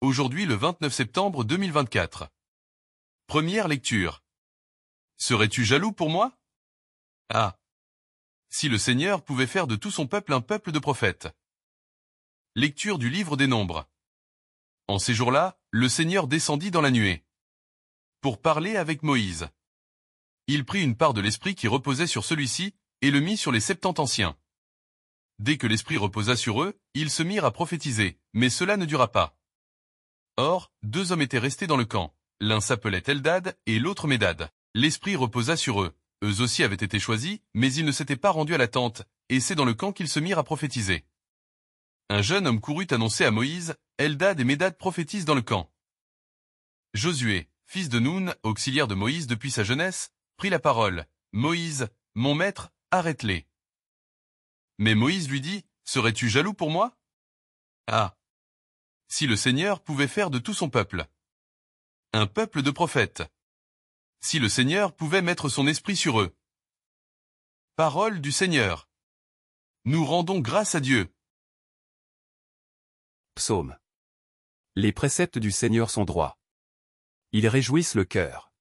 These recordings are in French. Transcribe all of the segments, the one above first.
Aujourd'hui le 29 septembre 2024. Première lecture. Serais-tu jaloux pour moi? Ah! Si le Seigneur pouvait faire de tout son peuple un peuple de prophètes. Lecture du livre des Nombres. En ces jours-là, le Seigneur descendit dans la nuée pour parler avec Moïse. Il prit une part de l'esprit qui reposait sur celui-ci, et le mit sur les 70 anciens. Dès que l'esprit reposa sur eux, ils se mirent à prophétiser, mais cela ne dura pas. Or, 2 hommes étaient restés dans le camp, l'un s'appelait Eldad et l'autre Médad. L'esprit reposa sur eux, eux aussi avaient été choisis, mais ils ne s'étaient pas rendus à la tente, et c'est dans le camp qu'ils se mirent à prophétiser. Un jeune homme courut annoncer à Moïse, Eldad et Médad prophétisent dans le camp. Josué, fils de Noun, auxiliaire de Moïse depuis sa jeunesse, prit la parole. Moïse, mon maître, arrête-les. Mais Moïse lui dit, serais-tu jaloux pour moi? Ah! Si le Seigneur pouvait faire de tout son peuple un peuple de prophètes. Si le Seigneur pouvait mettre son esprit sur eux. Parole du Seigneur. Nous rendons grâce à Dieu. Psaume. Les préceptes du Seigneur sont droits. Ils réjouissent le cœur.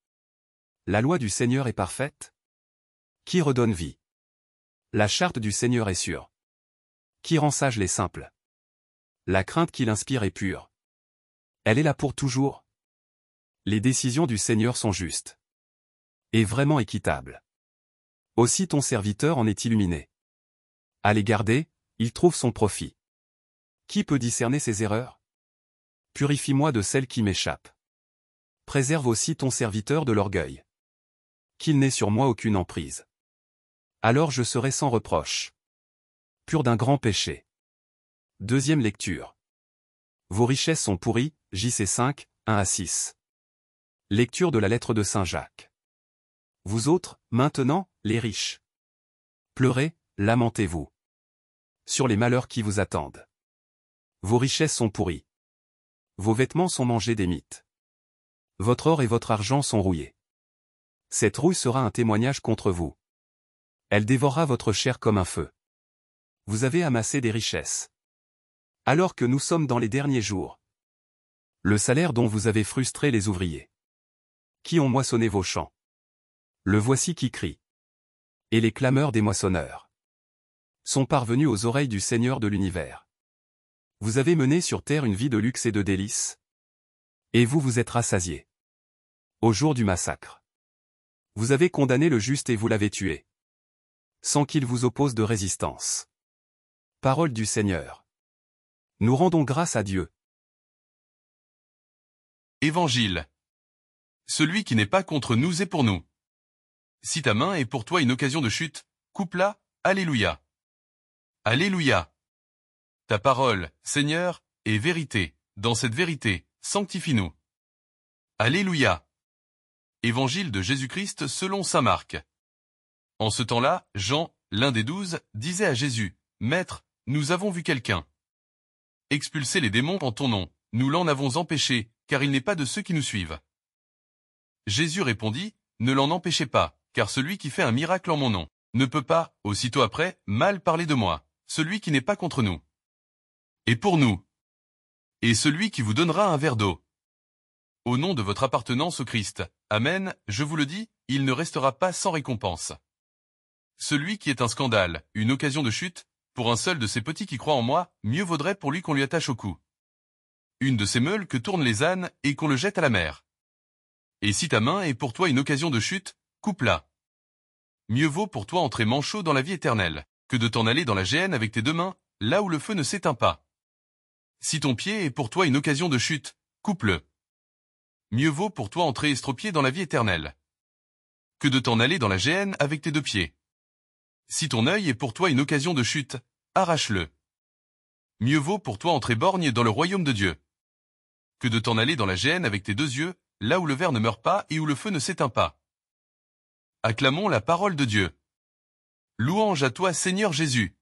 La loi du Seigneur est parfaite, qui redonne vie. La charte du Seigneur est sûre, qui rend sages les simples. La crainte qu'il inspire est pure. Elle est là pour toujours. Les décisions du Seigneur sont justes et vraiment équitables. Aussi ton serviteur en est illuminé. À les garder, il trouve son profit. Qui peut discerner ses erreurs? Purifie-moi de celles qui m'échappent. Préserve aussi ton serviteur de l'orgueil. Qu'il n'ait sur moi aucune emprise. Alors je serai sans reproche. Pur d'un grand péché. Deuxième lecture. Vos richesses sont pourries, JC 5, 1-6. Lecture de la lettre de Saint Jacques. Vous autres, maintenant, les riches. Pleurez, lamentez-vous. Sur les malheurs qui vous attendent. Vos richesses sont pourries. Vos vêtements sont mangés des mites. Votre or et votre argent sont rouillés. Cette rouille sera un témoignage contre vous. Elle dévorera votre chair comme un feu. Vous avez amassé des richesses. Alors que nous sommes dans les derniers jours. Le salaire dont vous avez frustré les ouvriers. Qui ont moissonné vos champs. Le voici qui crie. Et les clameurs des moissonneurs sont parvenus aux oreilles du Seigneur de l'univers. Vous avez mené sur terre une vie de luxe et de délices. Et vous vous êtes rassasiés. Au jour du massacre. Vous avez condamné le juste et vous l'avez tué. Sans qu'il vous oppose de résistance. Parole du Seigneur. Nous rendons grâce à Dieu. Évangile. Celui qui n'est pas contre nous est pour nous. Si ta main est pour toi une occasion de chute, coupe-la, Alléluia. Alléluia. Ta parole, Seigneur, est vérité. Dans cette vérité, sanctifie-nous. Alléluia. Évangile de Jésus-Christ selon saint Marc. En ce temps-là, Jean, l'un des 12, disait à Jésus, « Maître, nous avons vu quelqu'un expulser les démons en ton nom, nous l'en avons empêché, car il n'est pas de ceux qui nous suivent. » Jésus répondit, « Ne l'en empêchez pas, car celui qui fait un miracle en mon nom ne peut pas, aussitôt après, mal parler de moi, celui qui n'est pas contre nous. Et pour nous. Et celui qui vous donnera un verre d'eau. Au nom de votre appartenance au Christ, Amen, je vous le dis, il ne restera pas sans récompense. Celui qui est un scandale, une occasion de chute, pour un seul de ces petits qui croient en moi, mieux vaudrait pour lui qu'on lui attache au cou une de ces meules que tournent les ânes et qu'on le jette à la mer. Et si ta main est pour toi une occasion de chute, coupe-la. Mieux vaut pour toi entrer manchot dans la vie éternelle, que de t'en aller dans la géhenne avec tes 2 mains, là où le feu ne s'éteint pas. Si ton pied est pour toi une occasion de chute, coupe-le. Mieux vaut pour toi entrer estropié dans la vie éternelle, que de t'en aller dans la géhenne avec tes 2 pieds. Si ton œil est pour toi une occasion de chute, arrache-le. Mieux vaut pour toi entrer borgne dans le royaume de Dieu, que de t'en aller dans la géhenne avec tes 2 yeux, là où le ver ne meurt pas et où le feu ne s'éteint pas. Acclamons la parole de Dieu. Louange à toi Seigneur Jésus.